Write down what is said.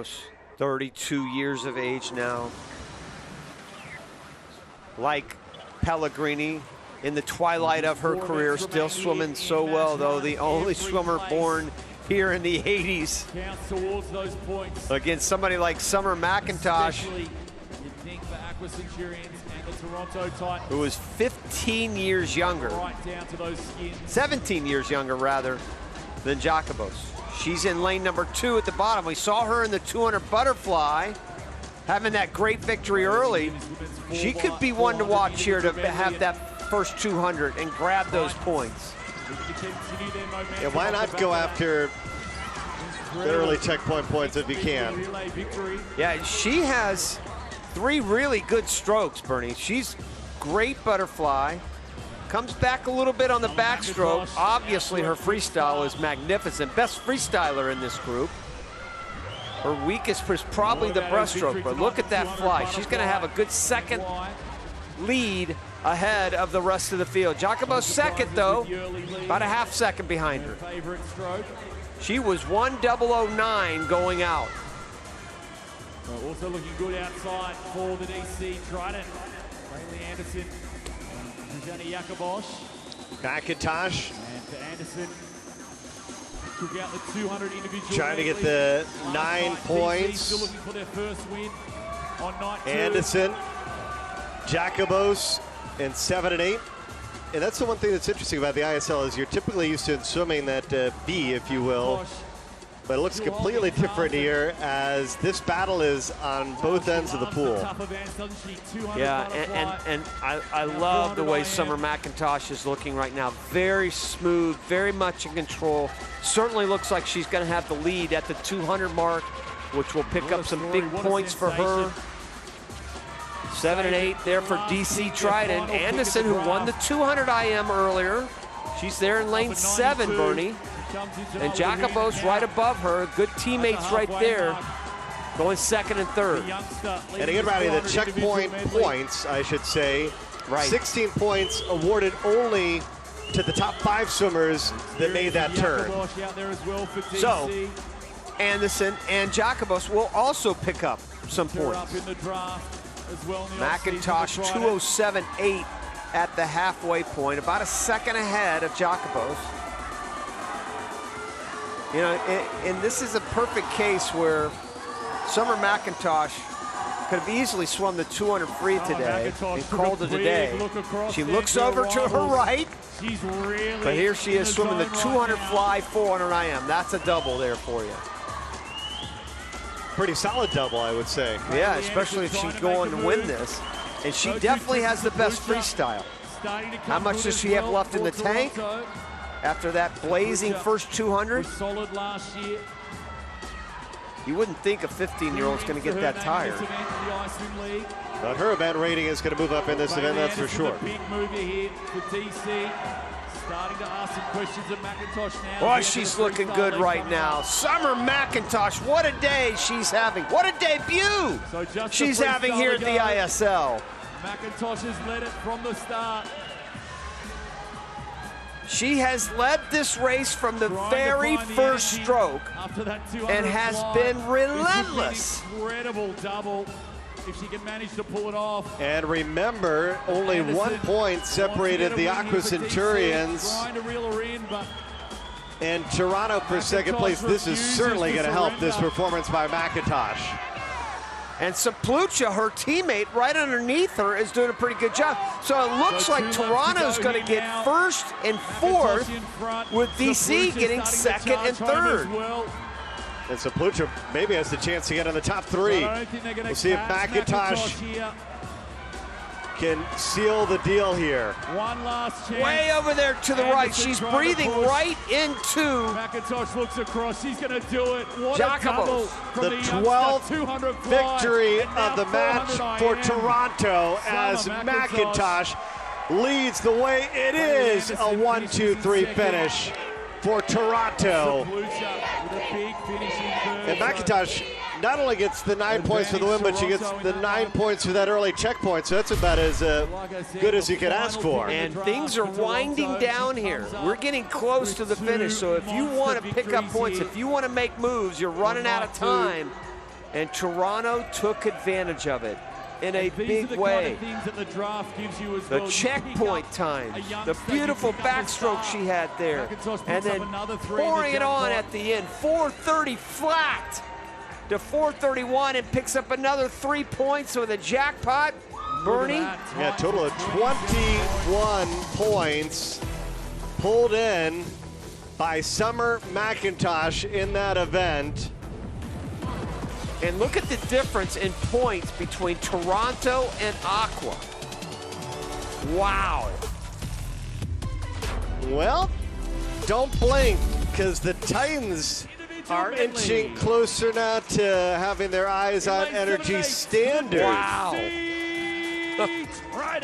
32 years of age now. Like Pellegrini, in the twilight of her career, still swimming so well, though. The only swimmer born here in the 80s. Against somebody like Summer McIntosh, who was 15 years younger, 17 years younger rather, than Jacobos. She's in lane number 2 at the bottom. We saw her in the 200 butterfly, having that great victory early. She could be one to watch here to have that first 200 and grab those points. Yeah, why not go after the early checkpoint points if you can? Yeah, she has 3 really good strokes, Bernie. She's great butterfly. Comes back a little bit on the backstroke. Obviously, her freestyle is magnificent. Best freestyler in this group. Her weakest is probably the breaststroke, but look at that fly. She's going to have a good second lead ahead of the rest of the field. Jacobos second, though, about a half second behind her. She was 1:00.09 going out. Also looking good outside for the DC Trident. Riley Anderson, Jani Jacobos. McIntosh. And for Anderson, took out the 200 individual. Trying to get the 9 points. Still looking for their first win on night 2. Anderson, Jacobos, and 7 and 8. And that's the one thing that's interesting about the ISL is you're typically used to in swimming that B, if you will. But it looks completely different here as this battle is on both ends of the pool. Yeah, and I love the way Summer McIntosh is looking right now. Very smooth, very much in control. Certainly looks like she's going to have the lead at the 200 mark, which will pick up some big points for her. 7 and 8 there for DC Trident. Anderson, who won the 200 IM earlier. She's there in lane 7, Bernie. And Jacobos right above her. Good teammates right there, going second and third. And again, Rowdy, the checkpoint points, I should say, right. 16 points awarded only to the top 5 swimmers that made that turn. So, Anderson and Jacobos will also pick up some points. McIntosh 2:07.8 at the halfway point, about a second ahead of Jacobos. You know, and this is a perfect case where Summer McIntosh could have easily swum the 200 free today and called it a day. She looks over to her right, but here she is swimming the 200 fly, 400 IM. That's a double there for you. Pretty solid double, I would say. Yeah, especially if she's going to win this. And she definitely has the best freestyle. How much does she have left in the tank after that blazing first 200? You wouldn't think a 15-year-old's going to get that tired. But her event rating is going to move up in this event, that's for sure. Big mover here for DC. Starting to ask some questions of McIntosh now. Boy, she's looking good right now. Summer McIntosh, what a day she's having. What a debut she's having here at the ISL. McIntosh has led it from the start. She has led this race from the very first stroke and has been relentless. Incredible double. If she can manage to pull it off. And remember, only 1 point separated the Aqua Centurions and Toronto for second place. This is certainly going to help this performance by McIntosh. And Saplucha, her teammate, right underneath her, is doing a pretty good job. So it looks like Toronto's going to get first and fourth, with DC getting second and third. And Saplucha maybe has the chance to get in the top 3. We'll see if McIntosh can seal the deal here. One last chance. Way over there to the right. She's breathing right into McIntosh looks across. She's going to do it. What Jacobos. The 12th victory of the match for Toronto as McIntosh leads the way. It is a 1-2-3 finish for Toronto. And McIntosh not only gets the 9 points for the win, but she gets the 9 points for that early checkpoint. So that's about as good as you could ask for. And things are winding down here. We're getting close to the finish. So if you want to pick up points, if you want to make moves, you're running out of time. And Toronto took advantage of it in a big way. The checkpoint time, the beautiful backstroke she had there, and then pouring it on at the end. 430 flat to 431 and picks up another 3 points with a jackpot. Bernie? Yeah, total of 21 points pulled in by Summer McIntosh in that event. And look at the difference in points between Toronto and Aqua. Wow. Well, don't blink, because the Titans are inching closer now to having their eyes on Energy Standard. Wow. Right